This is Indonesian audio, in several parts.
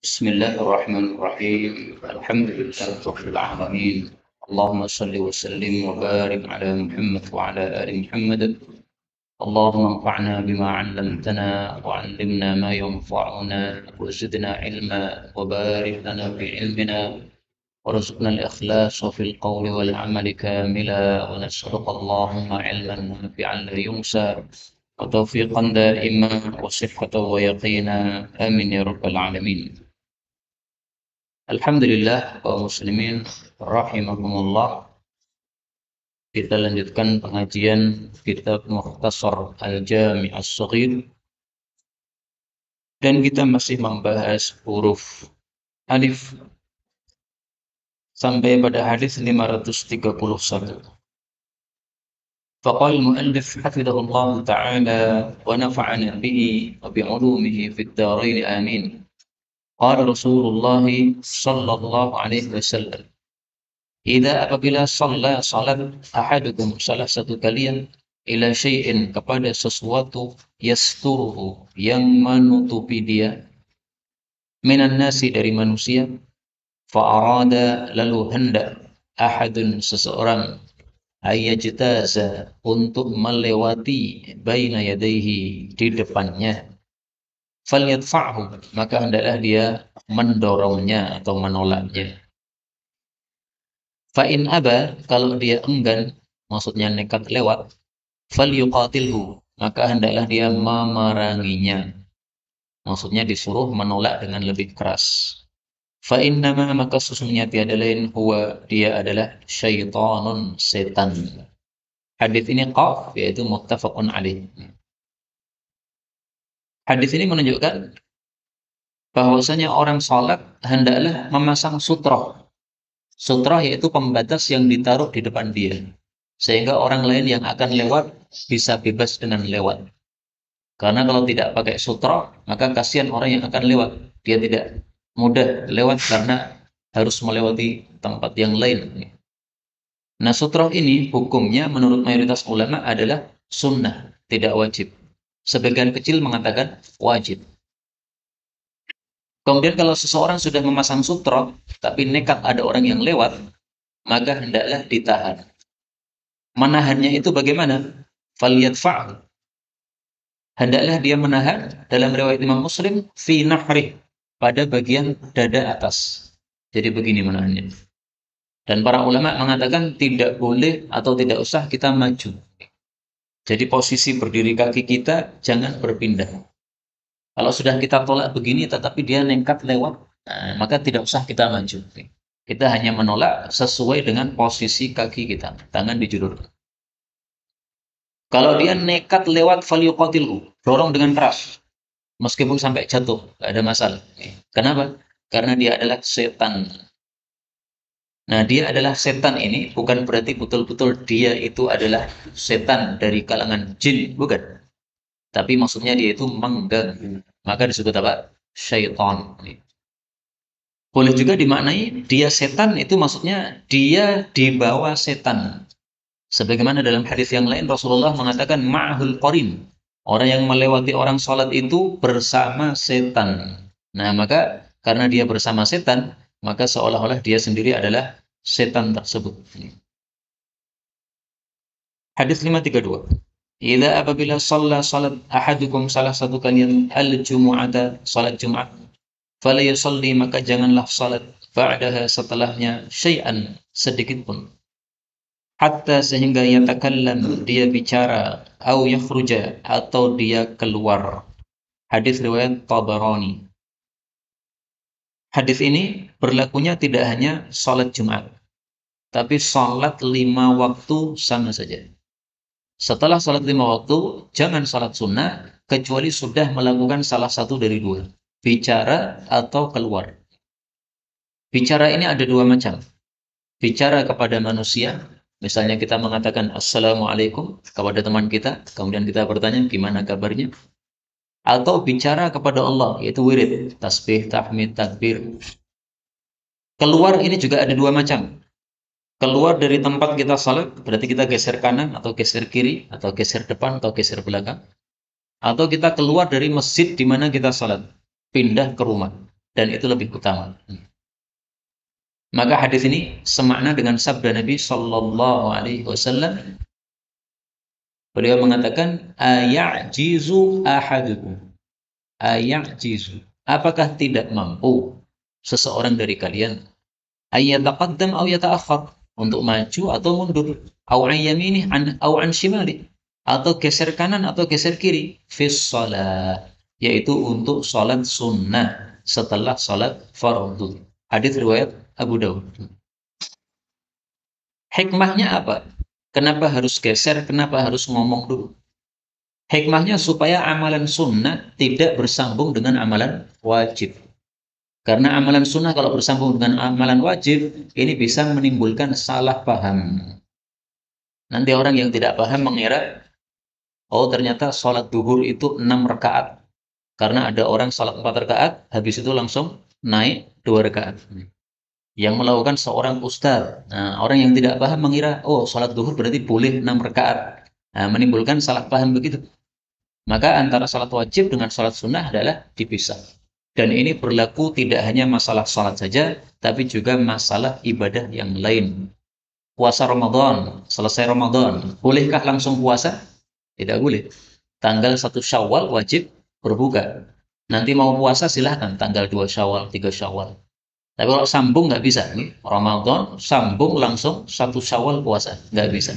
بسم الله الرحمن الرحيم الحمد لله رب العالمين اللهم صل وسلم وبارك على محمد وعلى آل محمد اللهم انفعنا بما علمتنا وعلمنا ما ينفعنا وزدنا علما وبارك لنا في علمنا وارزقنا الإخلاص في القول والعمل كاملا ونسألك اللهم علما نافعا لا ينسى وتوفيقا دائما وصحة ويقينا آمين يا رب العالمين. Alhamdulillah kaum muslimin rahimakumullah, kita lanjutkan pengajian kitab Mukhtasar Al-Jami' As-Shaghir dan kita masih membahas huruf alif sampai pada hadis 531. Faqala al-muallif hafizahullah ta'ala wa nafa'ana bihi wa bi'ulumihi fid dharain amin. Qala Rasulullah sallallahu alaihi wasallam, apabila salat ahadukum salah satu kalian ila syai'in kepada sesuatu yasturuhu yang menutupi dia minan nasi dari manusia, fa'arada lalu hendak ahadun seseorang ayyajtaza untuk melewati baina yadaihi di depannya, falyadfa'hu maka hendaklah dia mendorongnya atau menolaknya. Fa'in aba kalau dia enggan, maksudnya nekat lewat, falyuqatilhu maka hendaklah dia memeranginya, maksudnya disuruh menolak dengan lebih keras. Fa'innama maka sesungguhnya tiada lain huwa dia adalah syaitanun setan. Hadis ini qaf yaitu muttafaqun alaih. Hadis ini menunjukkan bahwasanya orang salat hendaklah memasang sutroh. Sutroh yaitu pembatas yang ditaruh di depan dia, sehingga orang lain yang akan lewat bisa bebas dengan lewat. Karena kalau tidak pakai sutroh, maka kasihan orang yang akan lewat. Dia tidak mudah lewat karena harus melewati tempat yang lain. Nah, sutroh ini hukumnya menurut mayoritas ulama adalah sunnah, tidak wajib. Sebagian kecil mengatakan wajib. Kemudian kalau seseorang sudah memasang sutroh, tapi nekat ada orang yang lewat, maka hendaklah ditahan. Menahannya itu bagaimana? Falyadfa'hu. Hendaklah dia menahan, dalam riwayat Imam Muslim, fi nahrih, pada bagian dada atas. Jadi begini menahannya. Dan para ulama mengatakan tidak boleh atau tidak usah kita maju. Jadi posisi berdiri kaki kita jangan berpindah. Kalau sudah kita tolak begini tetapi dia nekat lewat, maka tidak usah kita maju. Kita hanya menolak sesuai dengan posisi kaki kita, tangan dijulurkan. Kalau dia nekat lewat falyuqatilhu, dorong dengan keras. Meskipun sampai jatuh, tidak ada masalah. Kenapa? Karena dia adalah setan. Nah, dia adalah setan ini bukan berarti betul-betul dia itu adalah setan dari kalangan jin, bukan. Tapi maksudnya dia itu mengganggu. Maka disebut apa? Syaitan. Boleh juga dimaknai dia setan itu maksudnya dia dibawa setan. Sebagaimana dalam hadis yang lain Rasulullah mengatakan ma'ahul qarin. Orang yang melewati orang sholat itu bersama setan. Nah, maka karena dia bersama setan, maka seolah-olah dia sendiri adalah setan tersebut. Hadis 532. Apabila salat ahadukum salah satu kalian al-jumu'ata salat Jumat, fala yusalli maka janganlah salat ba'daha setelahnya syai'an sedikit pun. Hatta sehingga yatakallam dia bicara au yakhruja atau dia keluar. Hadis riwayat Tabarani. Hadis ini berlakunya tidak hanya salat Jumat, tapi salat 5 waktu sama saja. Setelah salat 5 waktu, jangan salat sunnah, kecuali sudah melakukan salah satu dari dua. Bicara atau keluar. Bicara ini ada dua macam. Bicara kepada manusia, misalnya kita mengatakan Assalamualaikum kepada teman kita, kemudian kita bertanya gimana kabarnya. Atau bicara kepada Allah, yaitu wirid, tasbih, tahmid, takbir. Keluar ini juga ada dua macam. Keluar dari tempat kita salat, berarti kita geser kanan atau geser kiri, atau geser depan atau geser belakang. Atau kita keluar dari masjid di mana kita salat, pindah ke rumah. dan itu lebih utama. Maka hadis ini semakna dengan sabda Nabi Shallallahu Alaihi Wasallam. Beliau mengatakan, ayajizu ahadukum, ayajizu. Apakah tidak mampu seseorang dari kalian ayyataqaddam aw yata'akhkhar, untuk maju atau mundur, au an yaminih au an shimali, atau geser kanan atau geser kiri, fis shalah, yaitu untuk salat sunnah setelah salat fardhu. Hadis riwayat Abu Dawud. Hikmahnya apa? Kenapa harus geser? Kenapa harus ngomong dulu? Hikmahnya supaya amalan sunnah tidak bersambung dengan amalan wajib. Karena amalan sunnah kalau bersambung dengan amalan wajib, ini bisa menimbulkan salah paham. Nanti orang yang tidak paham mengira, oh ternyata sholat duhur itu 6 rakaat. Karena ada orang sholat 4 rakaat, habis itu langsung naik 2 rakaat. Yang melakukan seorang ustaz. Nah, orang yang tidak paham mengira, oh sholat duhur berarti boleh 6 rakaat. Nah, menimbulkan salah paham begitu. Maka antara sholat wajib dengan sholat sunnah adalah dipisah. Dan ini berlaku tidak hanya masalah sholat saja, tapi juga masalah ibadah yang lain. Puasa Ramadan, selesai Ramadan, bolehkah langsung puasa? Tidak boleh. Tanggal 1 Syawal wajib berbuka. Nanti mau puasa silahkan tanggal 2 Syawal, 3 Syawal. Tapi kalau sambung nggak bisa. Nih, Ramadan sambung langsung 1 Syawal puasa. Nggak bisa.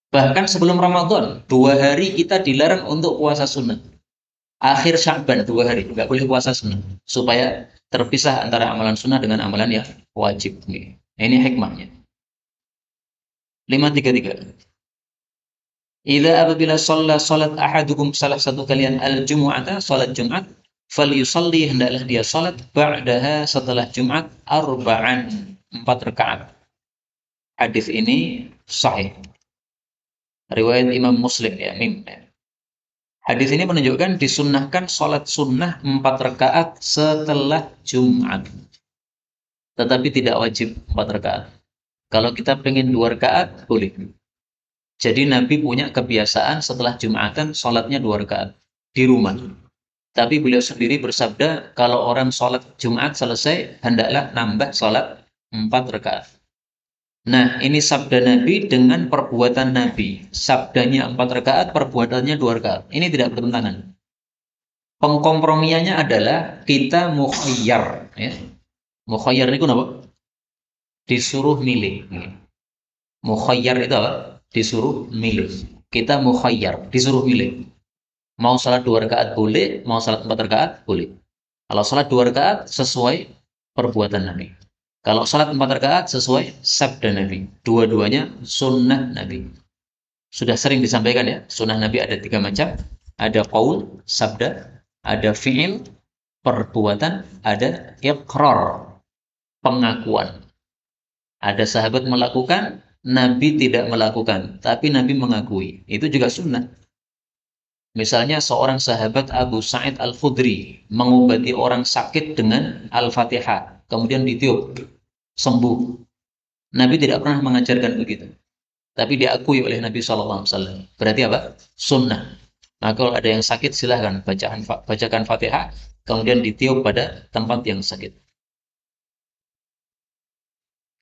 Bahkan sebelum Ramadan, 2 hari kita dilarang untuk puasa sunnah. Akhir Sya'ban 2 hari, nggak boleh puasa sunnah. Supaya terpisah antara amalan sunnah dengan amalan yang wajib. Ini hikmahnya. 533. Idza apabila salat ahadukum, salah satu kalian, al-jumu'ata, salat Jumat, falyusalli, hendaklah dia salat, ba'daha, setelah Jumat, arba'an, 4 rakaat. Hadis ini sahih. Riwayat Imam Muslim ya, Hadis ini menunjukkan disunnahkan sholat sunnah 4 rakaat setelah Jumat. Tetapi tidak wajib 4 rakaat. Kalau kita pengen 2 rakaat, boleh. Jadi Nabi punya kebiasaan setelah Jumatan sholatnya 2 rakaat di rumah. Tapi beliau sendiri bersabda, kalau orang sholat Jumat selesai, hendaklah nambah sholat 4 rakaat. Nah, ini sabda Nabi dengan perbuatan Nabi. Sabdanya 4 rakaat, perbuatannya 2 rakaat. Ini tidak bertentangan. Pengkompromiannya adalah kita mukhayyar. Ya. Mukhayyar itu apa? Disuruh milih. Mukhayyar itu apa? Disuruh milih. Kita mukhayyar, disuruh milih. Mau salat 2 rakaat boleh, mau salat 4 rakaat boleh. Kalau salat 2 rakaat sesuai perbuatan Nabi. Kalau salat 4 rakaat sesuai sabda Nabi. Dua-duanya sunnah Nabi. Sudah sering disampaikan ya, sunnah Nabi ada 3 macam. Ada qaul, sabda, ada fi'il, perbuatan, ada iqrar, pengakuan. Ada sahabat melakukan, Nabi tidak melakukan, tapi Nabi mengakui. Itu juga sunnah. Misalnya seorang sahabat Abu Sa'id Al-Khudri mengobati orang sakit dengan Al-Fatihah, kemudian ditiup, sembuh. Nabi tidak pernah mengajarkan begitu, tapi diakui oleh Nabi SAW. Berarti apa? Sunnah. Nah, kalau ada yang sakit silahkan bacakan Fatihah, kemudian ditiup pada tempat yang sakit.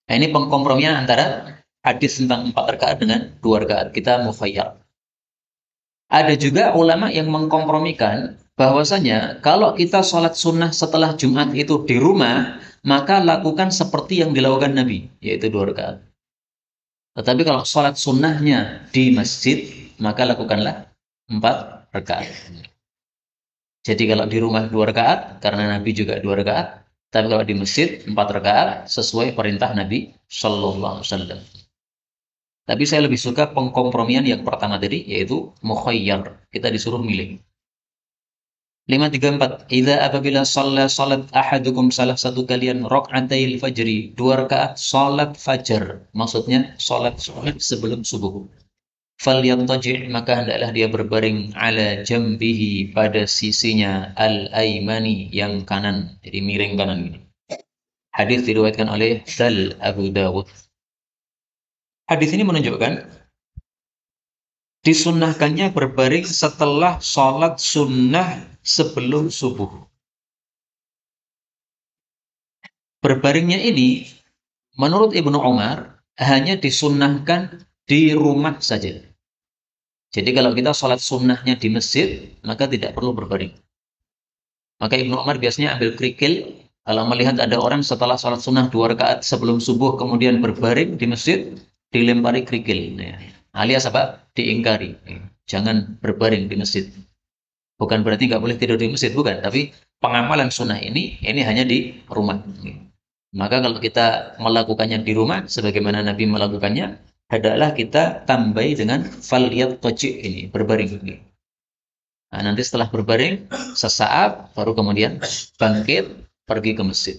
Nah, ini pengkompromian antara hadis tentang 4 rakaat dengan 2 rakaat. Kita mukhayyar. Ada juga ulama yang mengkompromikan bahwasanya kalau kita sholat sunnah setelah Jumat itu di rumah, maka lakukan seperti yang dilakukan Nabi, yaitu 2 rakaat. Tetapi kalau sholat sunnahnya di masjid, maka lakukanlah 4 rakaat. Jadi kalau di rumah 2 rakaat, karena Nabi juga 2 rakaat, tapi kalau di masjid 4 rakaat sesuai perintah Nabi Sallallahu Alaihi Wasallam. Tapi saya lebih suka pengkompromian yang pertama tadi, yaitu mukhayyar. Kita disuruh milih. 534. Idza apabila salat ahadukum, salah satu kalian, rakaatail fajri, 2 rakaat salat fajar. Maksudnya salat sebelum subuh. Falyattaji', maka hendaklah dia berbaring, ala jambihi, pada sisinya, al-aimani, yang kanan. Jadi miring kanan ini. Hadis diriwayatkan oleh Abu Dawud. Hadis ini menunjukkan disunnahkannya berbaring setelah sholat sunnah sebelum subuh. Berbaringnya ini menurut Ibnu Umar hanya disunnahkan di rumah saja. Jadi kalau kita sholat sunnahnya di masjid, maka tidak perlu berbaring. Maka Ibnu Umar biasanya ambil kerikil kalau melihat ada orang setelah sholat sunnah 2 rakaat sebelum subuh kemudian berbaring di masjid, dilempari kerikil. Ya. Alias apa? Diingkari. Jangan berbaring di masjid. Bukan berarti nggak boleh tidur di masjid, bukan. Tapi pengamalan sunnah ini hanya di rumah. Maka kalau kita melakukannya di rumah, sebagaimana Nabi melakukannya, adalah kita tambahi dengan faliyat toji ini, berbaring. Nah, nanti setelah berbaring, sesaat, baru kemudian bangkit, pergi ke masjid.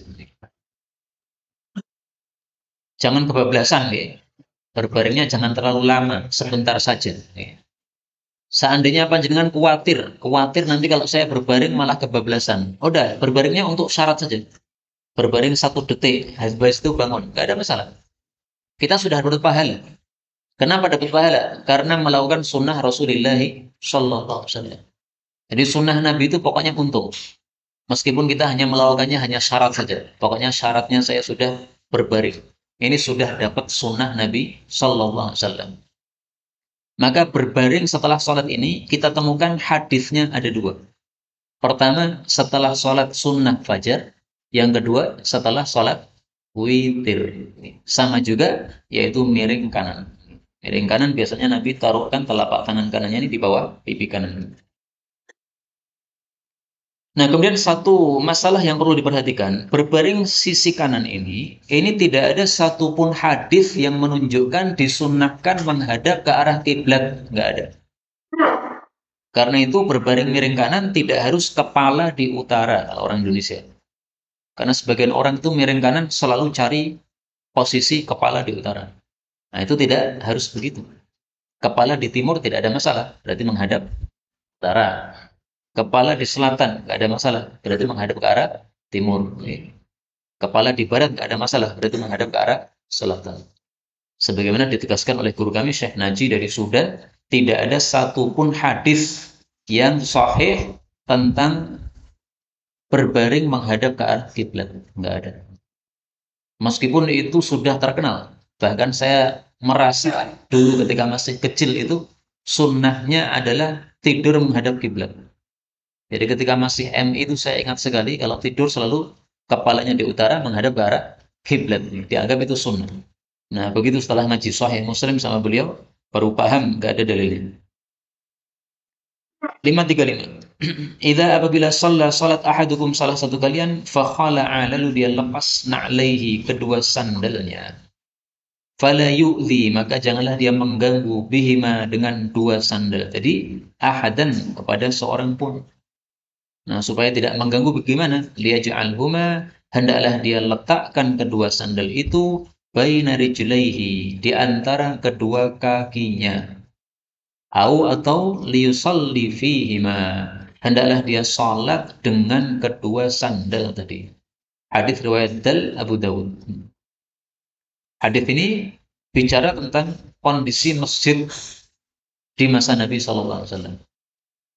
Jangan kebablasan, ya. Berbaringnya jangan terlalu lama, sebentar saja. Ya. Seandainya panjenengan khawatir nanti kalau saya berbaring malah kebablasan. Udah, berbaringnya untuk syarat saja. Berbaring 1 detik, habis itu bangun, nggak ada masalah. Kita sudah dapat pahala. Kenapa dapat pahala? Karena melakukan sunnah Rasulullah Sallallahu Alaihi Wasallam. Jadi sunnah Nabi itu pokoknya untung. Meskipun kita hanya melakukannya hanya syarat saja. Pokoknya syaratnya saya sudah berbaring. Ini sudah dapat sunnah Nabi Sallallahu Alaihi Wasallam. Maka berbaring setelah sholat ini kita temukan hadisnya ada 2. Pertama setelah sholat sunnah fajar. Yang kedua setelah sholat witir. Sama juga yaitu miring kanan. Miring kanan biasanya Nabi taruhkan telapak tangan kanannya ini di bawah pipi kanan. Nah, kemudian satu masalah yang perlu diperhatikan, berbaring sisi kanan ini tidak ada satupun hadis yang menunjukkan disunnahkan menghadap ke arah kiblat, nggak ada. Karena itu berbaring miring kanan tidak harus kepala di utara kalau orang Indonesia. Karena sebagian orang itu miring kanan selalu cari posisi kepala di utara. Nah, itu tidak harus begitu. Kepala di timur tidak ada masalah, berarti menghadap utara. Kepala di selatan nggak ada masalah, berarti menghadap ke arah timur. Kepala di barat nggak ada masalah, berarti menghadap ke arah selatan. Sebagaimana ditegaskan oleh guru kami Syekh Naji dari Sudan, tidak ada satupun hadis yang sahih tentang berbaring menghadap ke arah kiblat, nggak ada. Meskipun itu sudah terkenal, bahkan saya merasa dulu ketika masih kecil itu sunnahnya adalah tidur menghadap kiblat. Jadi ketika masih MI itu saya ingat sekali kalau tidur selalu kepalanya di utara menghadap ke arah kiblat. Dianggap itu sunnah. Nah, begitu setelah ngaji Sahih Muslim sama beliau baru paham nggak ada dalilnya. 535. Idza apabila salat ahadukum salah satu kalian fa khala'a lalu dia lepas na'laihi kedua sandalnya. Fala yu'zi maka janganlah dia mengganggu bihima dengan 2 sandal. Jadi ahadan kepada seorang pun. Nah, supaya tidak mengganggu bagaimana? Liyaj'alhuma hendaklah dia letakkan kedua sandal itu baina rijlaihi di antara kedua kakinya. Atau liyusalli fihima. Hendaklah dia salat dengan kedua sandal tadi. Hadis riwayat Abu Dawud. Hadis ini bicara tentang kondisi masjid di masa Nabi SAW.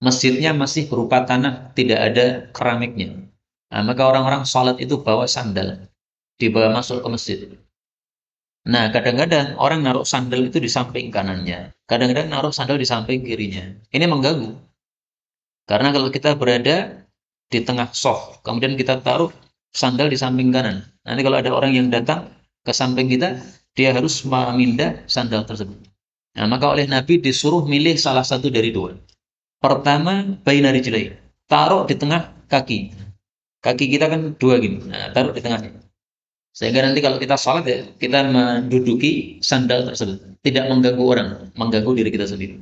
Masjidnya masih berupa tanah, tidak ada keramiknya. Nah, maka orang-orang sholat itu bawa sandal, dibawa masuk ke masjid. Nah, kadang-kadang orang naruh sandal itu di samping kanannya, kadang-kadang naruh sandal di samping kirinya. Ini mengganggu. Karena kalau kita berada di tengah shaf, kemudian kita taruh sandal di samping kanan. Nanti kalau ada orang yang datang ke samping kita, dia harus memindah sandal tersebut. Nah, maka oleh Nabi disuruh milih salah satu dari 2. Pertama, baina rijlai. Taruh di tengah kaki. Kaki kita kan 2 gini. Nah, taruh di tengahnya. Sehingga nanti kalau kita sholat ya, kita menduduki sandal tersebut. Tidak mengganggu orang, mengganggu diri kita sendiri.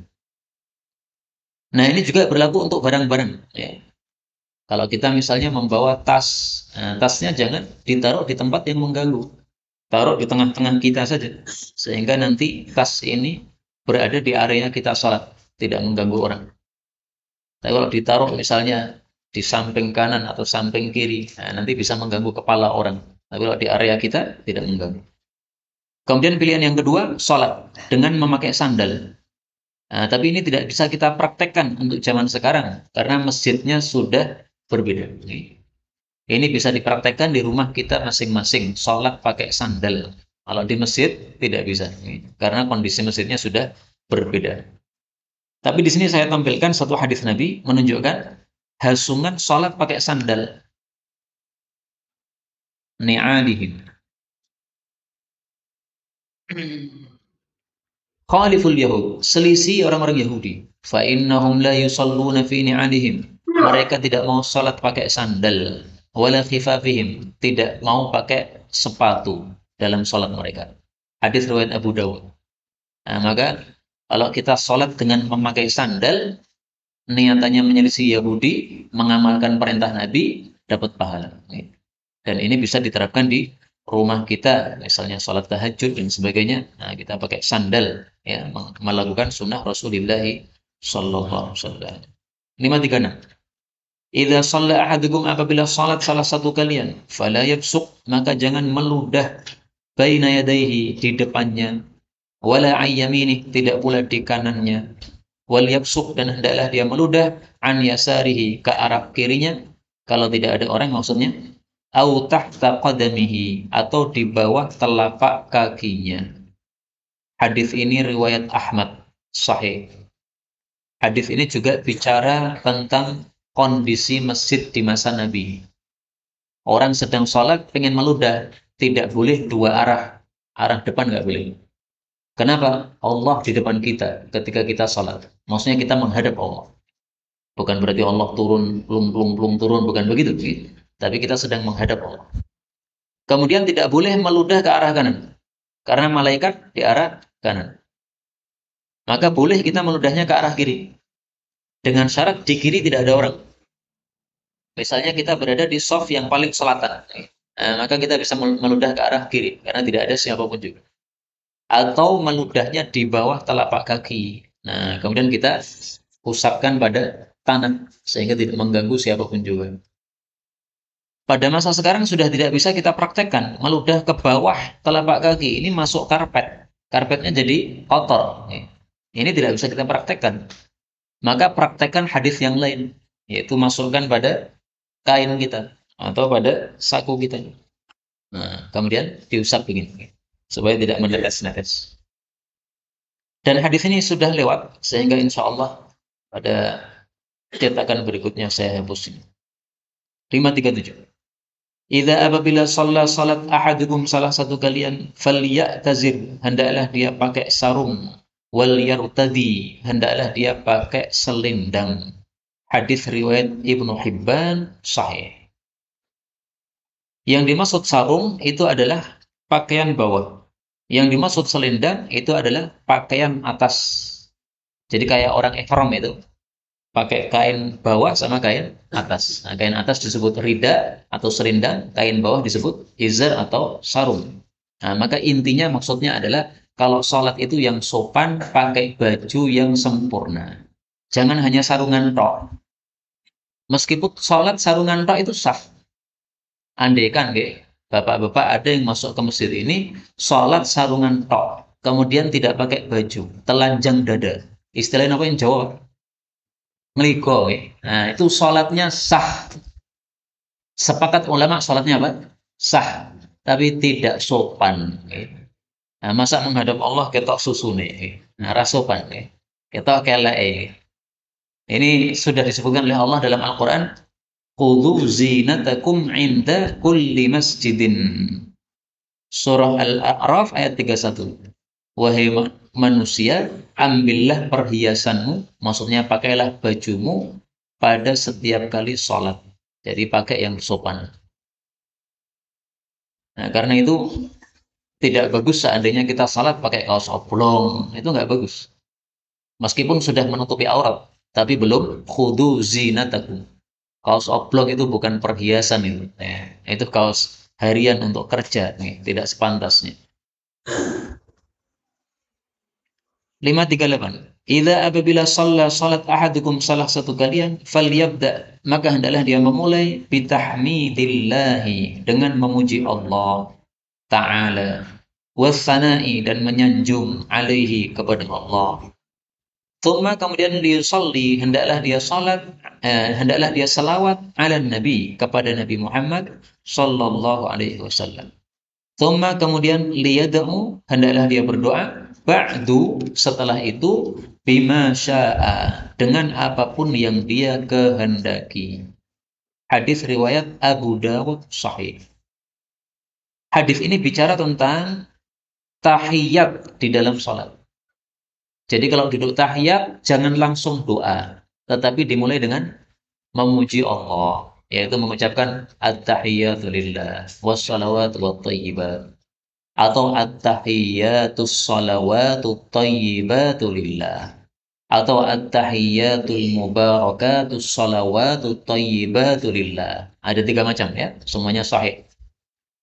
Nah, ini juga berlaku untuk barang-barang. Ya. Kalau kita misalnya membawa tas, nah, tasnya jangan ditaruh di tempat yang mengganggu. Taruh di tengah-tengah kita saja. Sehingga nanti tas ini berada di area kita sholat. Tidak mengganggu orang. Tapi kalau ditaruh misalnya di samping kanan atau samping kiri, nah, nanti bisa mengganggu kepala orang. Tapi kalau di area kita, tidak mengganggu. Kemudian pilihan yang kedua, sholat dengan memakai sandal. Nah, tapi ini tidak bisa kita praktekkan untuk zaman sekarang, karena masjidnya sudah berbeda. Ini bisa dipraktekkan di rumah kita masing-masing, sholat pakai sandal. Kalau di masjid tidak bisa, karena kondisi masjidnya sudah berbeda. Tapi di sini saya tampilkan satu hadis Nabi menunjukkan hasungan sholat pakai sandal. Ni'alihim. Khaliful Yahud, selisih orang-orang Yahudi. Fa innahum la yusalluna fi ni'alihim. Mereka tidak mau salat pakai sandal. Wala khifafihim, tidak mau pakai sepatu dalam salat mereka. Hadis riwayat Abu Dawud. Nah, maka kalau kita salat dengan memakai sandal, niatannya menyelisih Yahudi, mengamalkan perintah Nabi, dapat pahala. Dan ini bisa diterapkan di rumah kita, misalnya sholat tahajud dan sebagainya. Nah, kita pakai sandal, ya, melakukan sunnah Rasulullah Sallallahu Alaihi Wasallam. 536. Idza shalla ahadukum, apabila salat salah satu kalian, fala yabsuq, maka jangan meludah baina yadayhi, di depannya, wala ayyamini, tidak pula di kanannya, wal yabsuq, dan hendaklah dia meludah an yasarihi, ke arah kirinya, kalau tidak ada orang maksudnya, au tahta qadamihi, atau di bawah telapak kakinya. Hadis ini riwayat Ahmad, sahih. Hadis ini juga bicara tentang kondisi masjid di masa Nabi. Orang sedang sholat pengen meludah, tidak boleh dua arah. Arah depan nggak boleh. Kenapa? Allah di depan kita ketika kita sholat. Maksudnya kita menghadap Allah. Bukan berarti Allah turun, plung turun, bukan begitu. Tapi kita sedang menghadap Allah. Kemudian tidak boleh meludah ke arah kanan. Karena malaikat di arah kanan. Maka boleh kita meludahnya ke arah kiri. Dengan syarat di kiri tidak ada orang. Misalnya kita berada di shaf yang paling selatan. Maka kita bisa meludah ke arah kiri. Karena tidak ada siapapun juga. Atau meludahnya di bawah telapak kaki. Nah, kemudian kita usapkan pada tanah. Sehingga tidak mengganggu siapapun juga. Pada masa sekarang sudah tidak bisa kita praktekkan. Meludah ke bawah telapak kaki. Ini masuk karpet. Karpetnya jadi kotor. Ini tidak bisa kita praktekkan. Maka praktekkan hadis yang lain. Yaitu masukkan pada kain kita. Atau pada saku kita. Nah, kemudian diusap begini. Supaya tidak menetes-netes. Dan hadis ini sudah lewat. Sehingga insya Allah pada cetakan berikutnya saya hapus ini. 537. Idza apabila salat ahadukum, salah satu kalian, falyatazir, hendaklah dia pakai sarung, wal yartadi, hendaklah dia pakai selendang. Hadis riwayat Ibnu Hibban, sahih. Yang dimaksud sarung itu adalah pakaian bawah. Yang dimaksud selendang itu adalah pakaian atas. Jadi kayak orang ihram itu pakai kain bawah sama kain atas. Nah, kain atas disebut rida atau selendang, kain bawah disebut izar atau sarung. Nah, maka intinya maksudnya adalah kalau sholat itu yang sopan, pakai baju yang sempurna. Jangan hanya sarungan tok. Meskipun sholat sarungan tok itu sah. Andaikan bapak-bapak ada yang masuk ke masjid ini, sholat sarungan tok, kemudian tidak pakai baju, telanjang dada. Istilahnya apa yang Jawa? Ngeligo, nah itu sholatnya sah. Sepakat ulama sholatnya apa? Sah, tapi tidak sopan. Nah, masa menghadap Allah ketok susune, nah rasopan, ketok kelek. Ini sudah disebutkan oleh Allah dalam Al-Quran. Khudhu zinatakum inda kulli masjidin. Surah Al-A'raf ayat 31. Wahai manusia, ambillah perhiasanmu, maksudnya pakailah bajumu pada setiap kali sholat. Jadi pakai yang sopan. Nah, karena itu tidak bagus seandainya kita sholat pakai kaos oblong. Itu nggak bagus. Meskipun sudah menutupi aurat, tapi belum khudhu zinatakum. Kaos oblong itu bukan perhiasan itu. Itu kaos harian untuk kerja, tidak sepantasnya. 538. Idza apabila salat ahadukum, salah satu kalian, falyabda, maka hendaklah dia memulai bitahmidillahi, dengan memuji Allah Ta'ala, wassana'i, dan menyanjung alaihi, kepada Allah. Thumma kemudian liyusalli, hendaklah dia salawat ala Nabi, kepada Nabi Muhammad sallallahu alaihi wasallam. Thumma kemudian liyad'u, hendaklah dia berdoa ba'du, setelah itu bima syaa, dengan apapun yang dia kehendaki. Hadis riwayat Abu Dawud sahih. Hadis ini bicara tentang tahiyat di dalam salat. Jadi kalau duduk tahiyat jangan langsung doa, tetapi dimulai dengan memuji Allah, yaitu mengucapkan at-tahiyatu lillah wassalawatu wattayyibat, atau at-tahiyatus salawatu tayyibatu lillah, atau at-tahiyatul mubarakatus salawatu tayyibatu lillah. Ada 3 macam ya, semuanya sahih.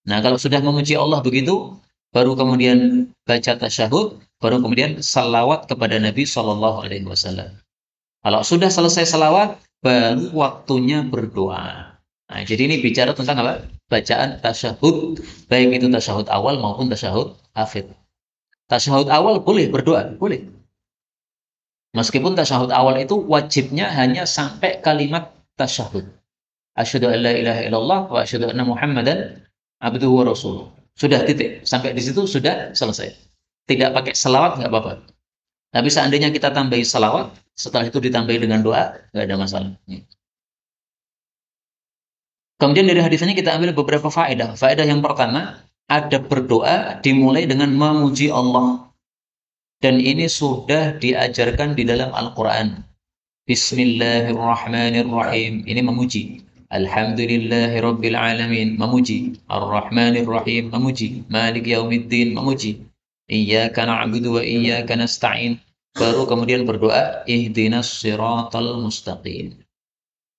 Nah, kalau sudah memuji Allah begitu, baru kemudian baca tasyahud, baru kemudian salawat kepada Nabi Shallallahu Alaihi Wasallam. Kalau sudah selesai salawat, baru waktunya berdoa. Nah, jadi ini bicara tentang apa? Bacaan tasyahud, baik itu tasyahud awal maupun tasyahud akhir. Tasyahud awal boleh berdoa, boleh. Meskipun tasyahud awal itu wajibnya hanya sampai kalimat tasyahud. Asyhadu an la ilaha illallah wa asyhadu anna Muhammadan abduhu wa rasuluh. Sudah titik. Sampai di situ sudah selesai. Tidak pakai selawat nggak apa-apa. Tapi seandainya kita tambahi selawat, setelah itu ditambahi dengan doa, nggak ada masalah. Kemudian dari hadis ini kita ambil beberapa faedah. Faedah yang pertama, ada berdoa dimulai dengan memuji Allah. Dan ini sudah diajarkan di dalam Al-Quran. Bismillahirrahmanirrahim. Ini memuji. Alhamdulillahirabbil alamin, memuji. Ar-Rahmanirrahim, memuji. Malik yaumiddin, memuji. Iyyaka na'budu wa iyyaka nasta'in. Baru kemudian berdoa, ihdinas siratal mustaqim.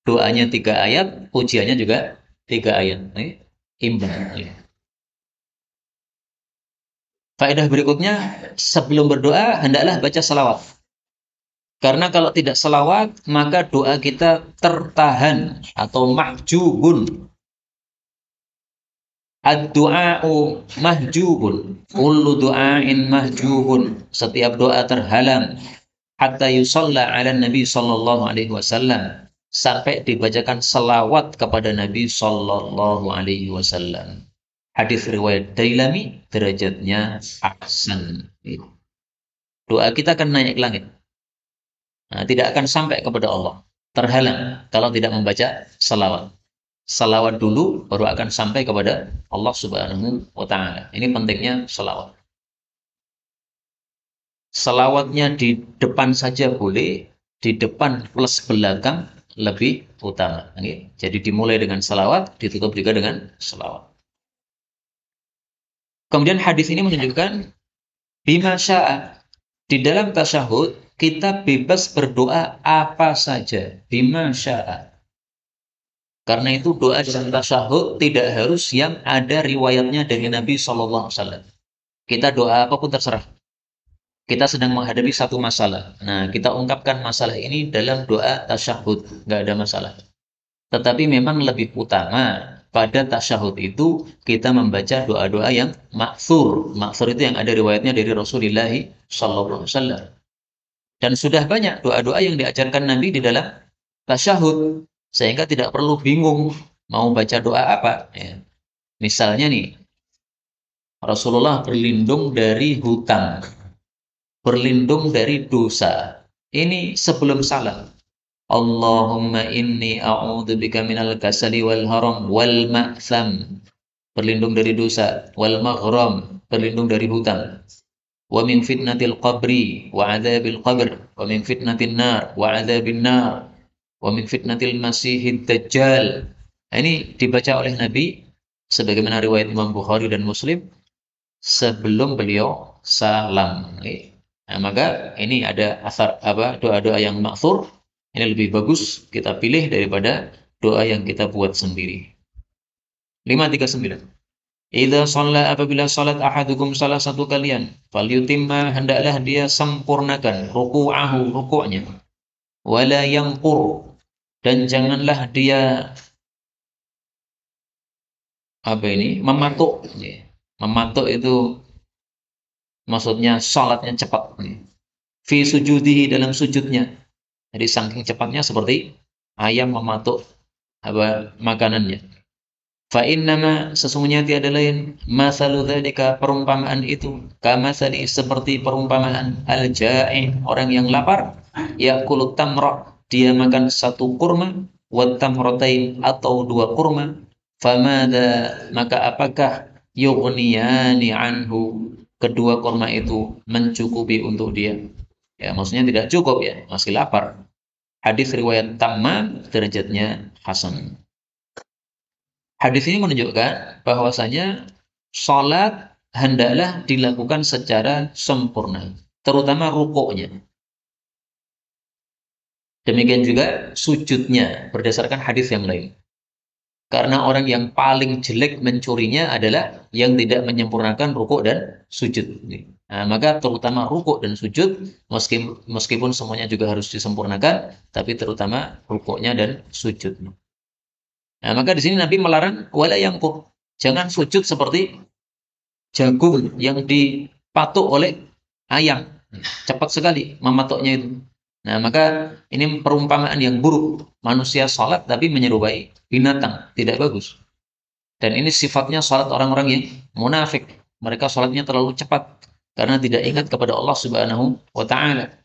Doanya 3 ayat, pujiannya juga 3 ayat. Imbang. Faedah berikutnya, sebelum berdoa hendaklah baca salawat. Karena kalau tidak salawat, maka doa kita tertahan atau mahjubun. Ad-du'a'u mahjubun. Kullu du'ain mahjubun. Setiap doa terhalang. Hatta yusalla ala Nabi sallallahu alaihi wasallam. Sampai dibacakan salawat kepada Nabi sallallahu alaihi wasallam. Hadis riwayat Dailami, derajatnya ahsan. Doa kita akan naik ke langit. Nah, tidak akan sampai kepada Allah. Terhalang kalau tidak membaca salawat. Salawat dulu baru akan sampai kepada Allah Subhanahu wa Ta'ala. Ini pentingnya salawat. Salawatnya di depan saja boleh, di depan plus belakang lebih utama. Jadi dimulai dengan salawat, ditutup juga dengan salawat. Kemudian hadis ini menunjukkan bima syaa. Di dalam tasyahud kita bebas berdoa apa saja, bima syaa. Karena itu doa dalam tasyahud tidak harus yang ada riwayatnya dari Nabi Shallallahu Alaihi Wasallam. Kita doa apapun terserah. Kita sedang menghadapi satu masalah. Nah, kita ungkapkan masalah ini dalam doa tasyahud, nggak ada masalah. Tetapi memang lebih utama pada tasyahud itu kita membaca doa-doa yang ma'thur. Ma'thur itu yang ada riwayatnya dari Rasulullah Shallallahu Alaihi Wasallam. Dan sudah banyak doa-doa yang diajarkan Nabi di dalam tasyahud, sehingga tidak perlu bingung mau baca doa apa. Ya. Misalnya nih, Rasulullah berlindung dari hutang, berlindung dari dosa. Ini sebelum salam. Allahumma inni a'udzubika minal kasali wal haram wal ma'tham. Berlindung dari dosa, wal maghram, berlindung dari hutang. Wa min fitnatil qabri wa adzabil qabr, wa min fitnatin nar wa adzabin nar, wa min fitnatil masihid dajjal. Ini dibaca oleh Nabi sebagaimana riwayat Imam Bukhari dan Muslim sebelum beliau salam. Nah, maka ini ada asar doa-doa yang ma'thur. Ini lebih bagus kita pilih daripada doa yang kita buat sendiri. 539. Idza shalla, apabila salat ahadukum salah satu kalian, falyutimma, hendaklah dia sempurnakan ruku'ahu, rukuknya. Wala yanqur, dan janganlah dia mematuk. Mematuk itu maksudnya salatnya cepat. fi sujudihi dalam sujudnya. Jadi saking cepatnya seperti ayam mematuk makanannya. Fa innama sesungguhnya tiada lain masalu dzalika perumpamaan itu kamatsali seperti perumpamaan al-ja'i orang yang lapar yaqulu tamra dia makan satu kurma wa tamratain atau dua kurma famada maka apakah yughniyani anhu kedua kurma itu mencukupi untuk dia ya maksudnya tidak cukup ya masih lapar hadis riwayat Tammam derajatnya hasan. Hadis ini menunjukkan bahwasanya sholat hendaklah dilakukan secara sempurna, terutama rukuknya. Demikian juga sujudnya berdasarkan hadis yang lain. Karena orang yang paling jelek mencurinya adalah yang tidak menyempurnakan rukuk dan sujud. Nah, maka terutama rukuk dan sujud, meskipun semuanya juga harus disempurnakan, tapi terutama rukuknya dan sujudnya. Nah, maka di sini Nabi melarang wala yangkur. Jangan sujud seperti jagung yang dipatuk oleh ayam. Cepat sekali mematoknya itu. Nah, maka ini perumpamaan yang buruk. Manusia salat tapi menyerupai binatang. Tidak bagus. Dan ini sifatnya salat orang-orang yang munafik. Mereka salatnya terlalu cepat karena tidak ingat kepada Allah Subhanahu wa taala.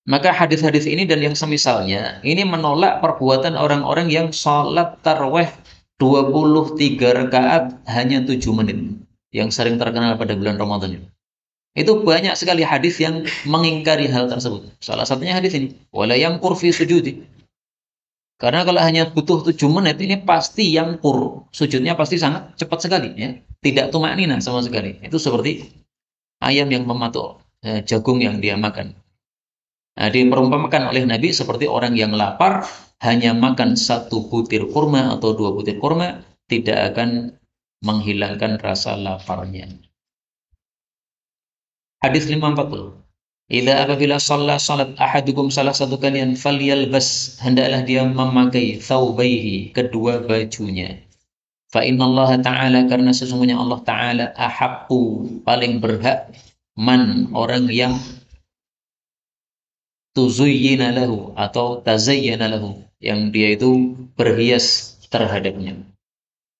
Maka hadis-hadis ini dan yang semisalnya ini menolak perbuatan orang-orang yang sholat taraweh 23 rakaat hanya 7 menit yang sering terkenal pada bulan Ramadan ini. Itu banyak sekali hadis yang mengingkari hal tersebut. Salah satunya hadis ini, wala yangkur fi sujudi. Karena kalau hanya butuh 7 menit ini pasti yangkur, sujudnya pasti sangat cepat sekali ya. Tidak tumaknina sama sekali. Itu seperti ayam yang mematuk jagung yang dia makan. Nah, diperumpamakan oleh Nabi seperti orang yang lapar hanya makan satu butir kurma atau dua butir kurma tidak akan menghilangkan rasa laparnya. Hadis 540. Idza apabila salat ahadukum salah satu kalian falyalbas hendaklah dia memakai thawbaihi kedua bajunya. Fa innallaha ta'ala karena sesungguhnya Allah Ta'ala ahaqqu paling berhak man orang yang tuzuyyina lahu atau tazayyana lahu yang dia itu berhias terhadapnya.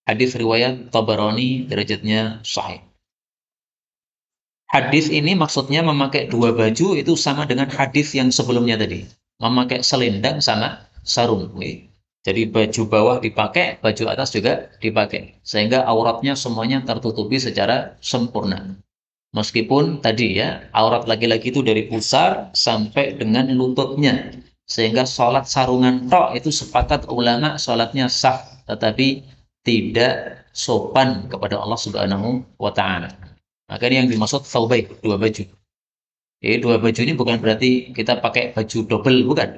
Hadis riwayat Tabarani derajatnya sahih. Hadis ini maksudnya memakai dua baju itu sama dengan hadis yang sebelumnya tadi. Memakai selendang sama sarung. Jadi baju bawah dipakai, baju atas juga dipakai. Sehingga auratnya semuanya tertutupi secara sempurna. Meskipun tadi ya, aurat laki-laki itu dari pusar sampai dengan lututnya. Sehingga sholat sarungan tok itu sepakat ulama sholatnya sah. Tetapi tidak sopan kepada Allah Subhanahu wa ta'ala. Maka ini yang dimaksud thawbaih, dua baju. Jadi dua baju ini bukan berarti kita pakai baju double, bukan.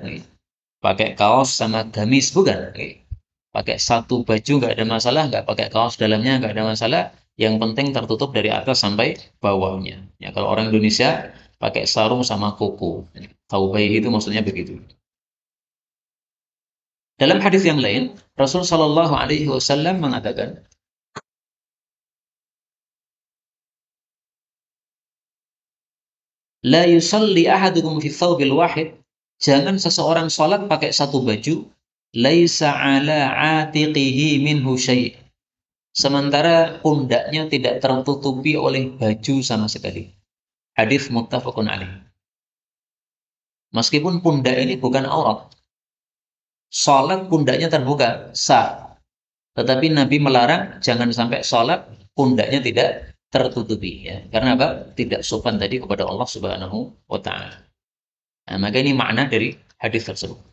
Pakai kaos sama gamis, bukan. Pakai satu baju nggak ada masalah, nggak pakai kaos dalamnya nggak ada masalah. Yang penting tertutup dari atas sampai bawahnya. Ya, kalau orang Indonesia pakai sarung sama kuku. Thawbaih itu maksudnya begitu. Dalam hadis yang lain, Rasul Shallallahu Alaihi Wasallam mengatakan, la yusalli ahadukum fi thawbil wahid. Jangan seseorang sholat pakai satu baju. Laisa ala atiqihi minhu syai'. Sementara pundaknya tidak tertutupi oleh baju sama sekali. Hadis muttafaqun alaih. Meskipun pundak ini bukan aurat. Sholat pundaknya terbuka, sah. Tetapi Nabi melarang jangan sampai sholat pundaknya tidak tertutupi ya. Karena apa? Tidak sopan tadi kepada Allah Subhanahu wa ta'ala. Nah, maka ini makna dari hadis tersebut.